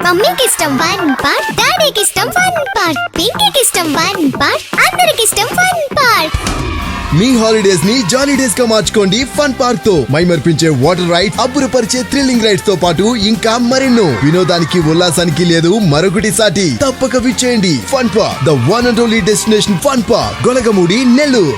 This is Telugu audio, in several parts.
మమ్మీకి ఇష్టం వన్ పార్ట్, డాడీకి ఇష్టం వన్ పార్ట్, పింకీకి ఇష్టం వన్ పార్ట్, అందరికి ఇష్టం వన్ పార్ట్. మీ హాలిడేస్ ని జాలీ డేస్ గా మార్చుకోండి ఫన్ పార్క్ తో. మైమర్పించే వాటర్ రైడ్స్, అబ్బురపరిచే థ్రిల్లింగ్ రైడ్స్ తో పాటు ఇంకా మరెన్నో. వినోదానికి ఉల్లాసానికి లేదు మరొకటి సాటి. తప్పక విచ్చేయండి fun park, the one and only destination fun park, Golagamudi, Nellore.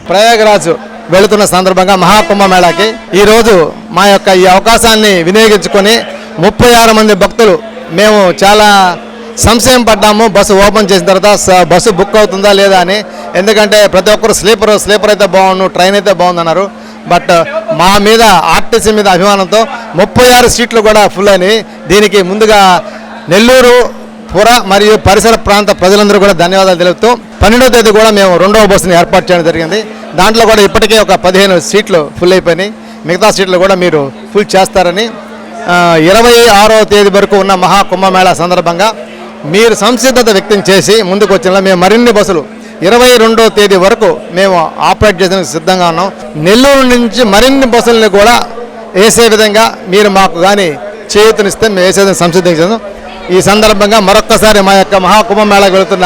Prayagraj వెళుతున్న సందర్భంగా మహాకుంభమేళాకి ఈరోజు మా యొక్క ఈ అవకాశాన్ని వినియోగించుకొని 36 మంది భక్తులు మేము చాలా సంశయం పడ్డాము. బస్సు ఓపెన్ చేసిన తర్వాత బస్సు బుక్ అవుతుందా లేదా అని. ఎందుకంటే ప్రతి ఒక్కరు స్లీపర్ అయితే బాగుండు, ట్రైన్ అయితే బాగుందన్నారు. బట్ మా మీద ఆర్టీసీ మీద అభిమానంతో 36 సీట్లు కూడా ఫుల్ అయినాయి. దీనికి ముందుగా నెల్లూరు పుర మరియు పరిసర ప్రాంత ప్రజలందరూ కూడా ధన్యవాదాలు తెలుపుతూ 12వ తేదీ కూడా మేము 2వ బస్సుని ఏర్పాటు చేయడం జరిగింది. దాంట్లో కూడా ఇప్పటికే ఒక 15 సీట్లు ఫుల్ అయిపోయినాయి. మిగతా సీట్లు కూడా మీరు ఫుల్ చేస్తారని 26వ తేదీ వరకు ఉన్న మహాకుంభమేళా సందర్భంగా మీరు సంసిద్ధత వ్యక్తం చేసి ముందుకు వచ్చిన మేము మరిన్ని బస్సులు 22వ తేదీ వరకు మేము ఆపరేట్ చేసేందుకు సిద్ధంగా ఉన్నాం. నెల్లూరు నుంచి మరిన్ని బస్సులను కూడా వేసే విధంగా మీరు మాకు కానీ చేయూతనిస్తే మేము వేసేదని సంసిద్ధంగా. ఈ సందర్భంగా మరొక్కసారి మా యొక్క మహాకుంభమేళాకు వెళుతున్న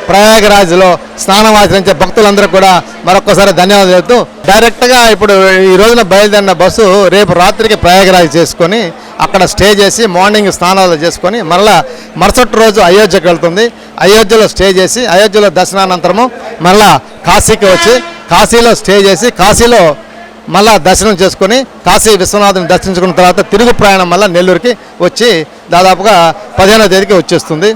ప్రయాగరాజ్లో స్నానం ఆచరించే భక్తులందరూ కూడా మరొక్కసారి ధన్యవాదాలు చెబుతూ డైరెక్ట్గా ఇప్పుడు ఈ రోజున బయలుదేరిన బస్సు రేపు రాత్రికి ప్రయాగరాజ్ చేసుకొని అక్కడ స్టే చేసి మార్నింగ్ స్నానాలు చేసుకొని మరలా మరుసటి రోజు అయోధ్యకు వెళ్తుంది. అయోధ్యలో స్టే చేసి అయోధ్యలో దర్శనానంతరము మరలా కాశీకి వచ్చి కాశీలో స్టే చేసి కాశీలో మళ్ళా దర్శనం చేసుకొని కాశీ విశ్వనాథుని దర్శించుకున్న తర్వాత తిరుగు ప్రయాణం మళ్ళీ నెల్లూరుకి వచ్చి దాదాపుగా 15వ తేదీకి వచ్చేస్తుంది.